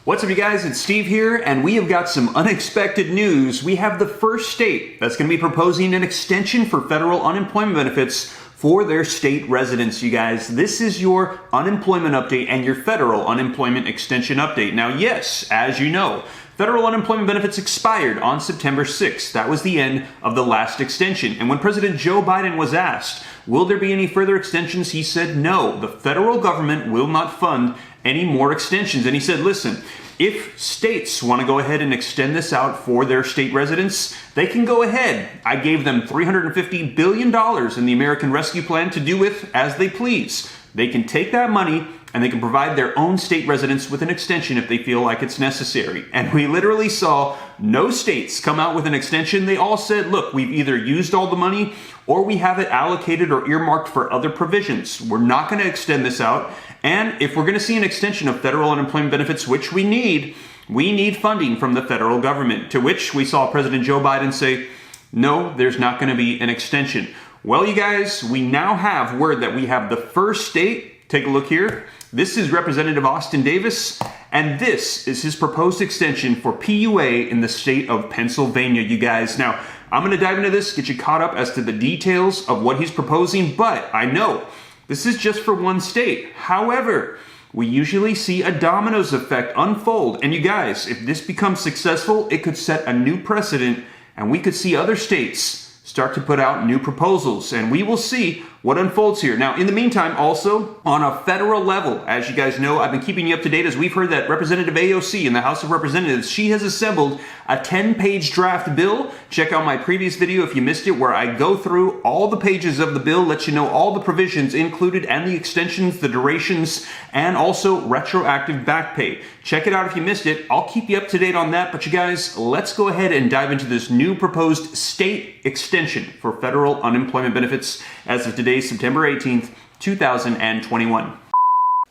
What's up, you guys? It's Steve here, and we have got some unexpected news. We have the first state that's going to be proposing an extension for federal unemployment benefits for their state residents, you guys. This is your unemployment update and your federal unemployment extension update. Now, yes, as you know, federal unemployment benefits expired on September 6th. That was the end of the last extension. And when President Joe Biden was asked, will there be any further extensions? He said no, the federal government will not fund any more extensions. And he said, listen, if states want to go ahead and extend this out for their state residents, they can go ahead. I gave them $350 billion in the American Rescue Plan to do with as they please. They can take that money and they can provide their own state residents with an extension if they feel like it's necessary. And we literally saw no states come out with an extension. They all said, look, we've either used all the money or we have it allocated or earmarked for other provisions. We're not going to extend this out. And if we're going to see an extension of federal unemployment benefits, which we need funding from the federal government. To which we saw President Joe Biden say, no, there's not going to be an extension. Well, you guys, we now have word that we have the first state. Take a look here. This is Representative Austin Davis, and this is his proposed extension for PUA in the state of Pennsylvania, you guys. Now, I'm going to dive into this, get you caught up as to the details of what he's proposing, but I know this is just for one state. However, we usually see a dominoes effect unfold, and you guys, if this becomes successful, it could set a new precedent, and we could see other states start to put out new proposals, and we will see what unfolds here. Now, in the meantime, also, on a federal level, as you guys know, I've been keeping you up to date as we've heard that Representative AOC in the House of Representatives, she has assembled a 10-page draft bill. Check out my previous video if you missed it, where I go through all the pages of the bill, let you know all the provisions included and the extensions, the durations, and also retroactive back pay. Check it out if you missed it. I'll keep you up to date on that, but you guys, let's go ahead and dive into this new proposed state extension for federal unemployment benefits as of today, September 18th, 2021.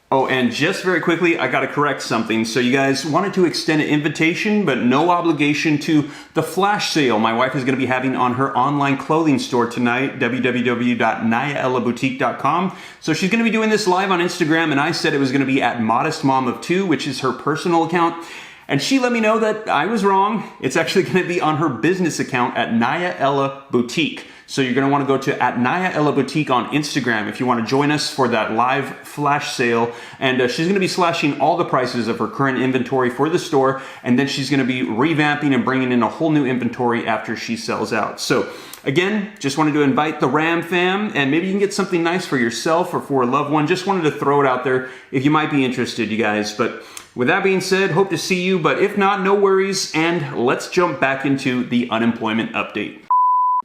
Oh, and just very quickly, I got to correct something. So you guys wanted to extend an invitation, but no obligation to the flash sale my wife is going to be having on her online clothing store tonight, www.nayaellaboutique.com. So she's going to be doing this live on Instagram, and I said it was going to be at Modest Mom of Two, which is her personal account. And she let me know that I was wrong. It's actually going to be on her business account at Naya Ella Boutique. So you're going to want to go to at Naya Ella Boutique on Instagram if you want to join us for that live flash sale. And she's going to be slashing all the prices of her current inventory for the store. And then she's going to be revamping and bringing in a whole new inventory after she sells out. So again, just wanted to invite the Ram fam, and maybe you can get something nice for yourself or for a loved one. Just wanted to throw it out there if you might be interested, you guys. But with that being said, hope to see you. But if not, no worries. And let's jump back into the unemployment update.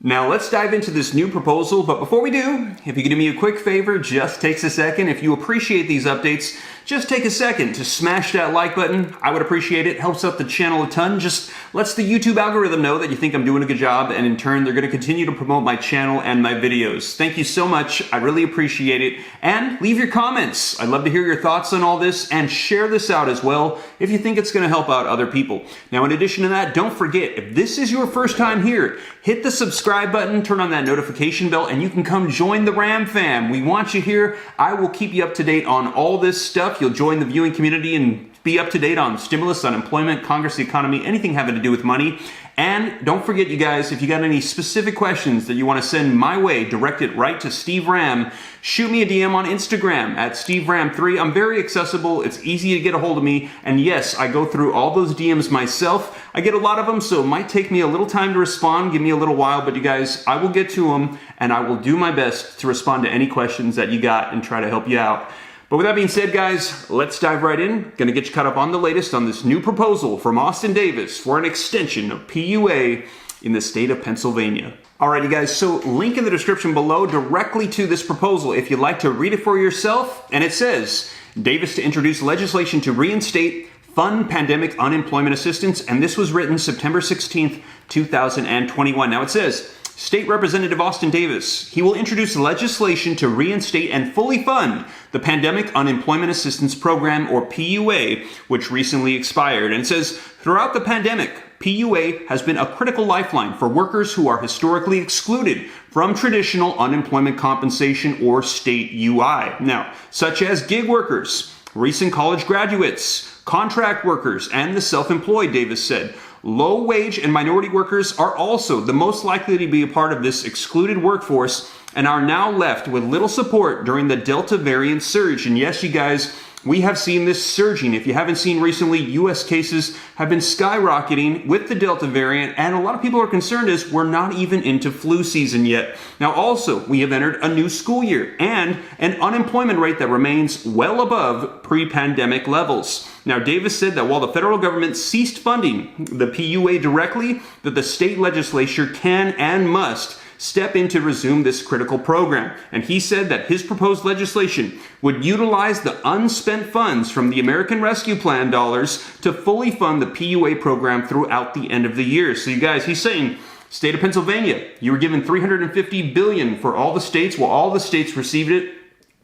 Now let's dive into this new proposal, but before we do, if you could do me a quick favor, just takes a second. If you appreciate these updates, just take a second to smash that like button. I would appreciate it. Helps out the channel a ton. Just lets the YouTube algorithm know that you think I'm doing a good job, and in turn, they're going to continue to promote my channel and my videos. Thank you so much. I really appreciate it. And leave your comments. I'd love to hear your thoughts on all this, and share this out as well if you think it's going to help out other people. Now, in addition to that, don't forget, if this is your first time here, hit the subscribe button, turn on that notification bell, and you can come join the Ram fam. We want you here. I will keep you up to date on all this stuff. You'll join the viewing community and be up to date on stimulus, unemployment, Congress, the economy, anything having to do with money. And don't forget, you guys, if you got any specific questions that you want to send my way, direct it right to Steve Ram. Shoot me a DM on Instagram at SteveRam3. I'm very accessible. It's easy to get a hold of me. And yes, I go through all those DMs myself. I get a lot of them, so it might take me a little time to respond. Give me a little while, but you guys, I will get to them, and I will do my best to respond to any questions that you got and try to help you out. But with that being said, guys, let's dive right in. Gonna get you caught up on the latest on this new proposal from Austin Davis for an extension of PUA in the state of Pennsylvania. Alright, you guys, so link in the description below directly to this proposal if you'd like to read it for yourself. And it says, Davis to introduce legislation to reinstate fund pandemic unemployment assistance. And this was written September 16th, 2021. Now it says, State Representative Austin Davis, he will introduce legislation to reinstate and fully fund the Pandemic Unemployment Assistance Program, or PUA, which recently expired. And it says, throughout the pandemic, PUA has been a critical lifeline for workers who are historically excluded from traditional unemployment compensation or state UI. Now, such as gig workers, recent college graduates, contract workers, and the self-employed, Davis said. Low wage and minority workers are also the most likely to be a part of this excluded workforce and are now left with little support during the Delta variant surge. And yes, you guys, we have seen this surging. If you haven't seen recently, U.S. cases have been skyrocketing with the Delta variant, and a lot of people are concerned as we're not even into flu season yet. Now, also, we have entered a new school year and an unemployment rate that remains well above pre-pandemic levels. Now, Davis said that while the federal government ceased funding the PUA directly, that the state legislature can and must step in to resume this critical program. And he said that his proposed legislation would utilize the unspent funds from the American Rescue Plan dollars to fully fund the PUA program throughout the end of the year. So you guys, he's saying, state of Pennsylvania, you were given $350 billion for all the states. Well, all the states received it.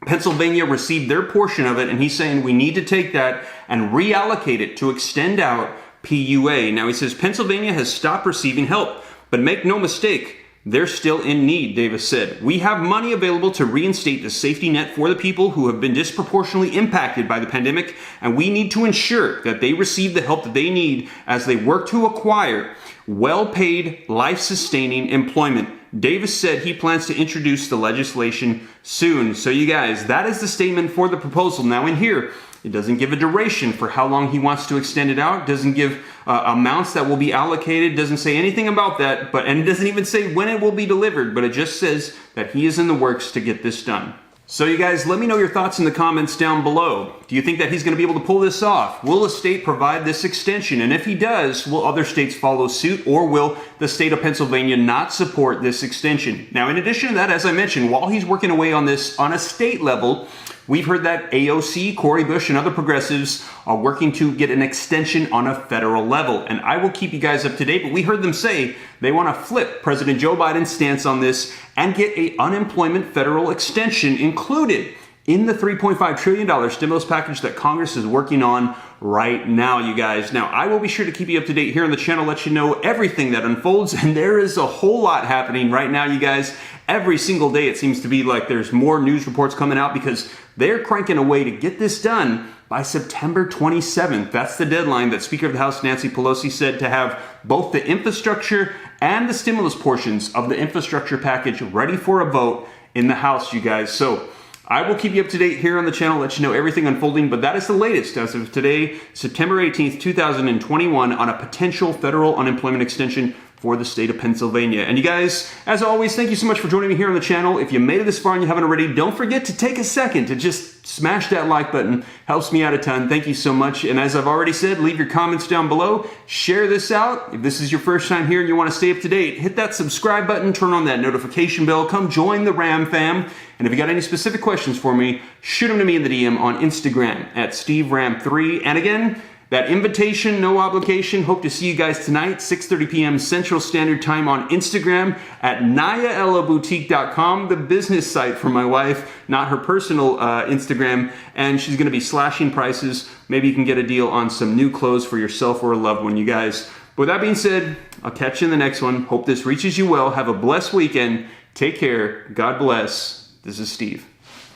Pennsylvania received their portion of it, and he's saying we need to take that and reallocate it to extend out PUA. Now, he says Pennsylvania has stopped receiving help, but make no mistake, they're still in need, Davis said. We have money available to reinstate the safety net for the people who have been disproportionately impacted by the pandemic, and we need to ensure that they receive the help that they need as they work to acquire well-paid, life-sustaining employment. Davis said he plans to introduce the legislation soon. So you guys, that is the statement for the proposal. Now in here, it doesn't give a duration for how long he wants to extend it out, doesn't give amounts that will be allocated, doesn't say anything about that, and it doesn't even say when it will be delivered, but it just says that he is in the works to get this done. So you guys, let me know your thoughts in the comments down below. Do you think that he's going to be able to pull this off? Will the state provide this extension? And if he does, will other states follow suit, or will the state of Pennsylvania not support this extension? Now, in addition to that, as I mentioned, while he's working away on this on a state level, we've heard that AOC, Cori Bush, and other progressives are working to get an extension on a federal level. And I will keep you guys up to date, but we heard them say they want to flip President Joe Biden's stance on this and get an unemployment federal extension included in the $3.5 trillion stimulus package that Congress is working on right now, you guys. Now, I will be sure to keep you up to date here on the channel, let you know everything that unfolds, and there is a whole lot happening right now, you guys. Every single day, it seems to be like there's more news reports coming out because they're cranking away to get this done by September 27th. That's the deadline that Speaker of the House Nancy Pelosi said to have both the infrastructure and the stimulus portions of the infrastructure package ready for a vote in the House, you guys. So I will keep you up to date here on the channel, let you know everything unfolding, but that is the latest as of today, September 18th, 2021, on a potential federal unemployment extension for the state of Pennsylvania. And you guys, as always, thank you so much for joining me here on the channel. If you made it this far and you haven't already, don't forget to take a second to just smash that like button. Helps me out a ton. Thank you so much. And as I've already said, leave your comments down below. Share this out. If this is your first time here and you want to stay up to date, hit that subscribe button, turn on that notification bell, come join the Ram fam. And if you got any specific questions for me, shoot them to me in the DM on Instagram at SteveRam3. And again, that invitation, no obligation. Hope to see you guys tonight, 6:30 p.m. Central Standard Time on Instagram at NayaEllaBoutique.com, the business site for my wife, not her personal Instagram. And she's going to be slashing prices. Maybe you can get a deal on some new clothes for yourself or a loved one, you guys. But with that being said, I'll catch you in the next one. Hope this reaches you well. Have a blessed weekend. Take care. God bless. This is Steve.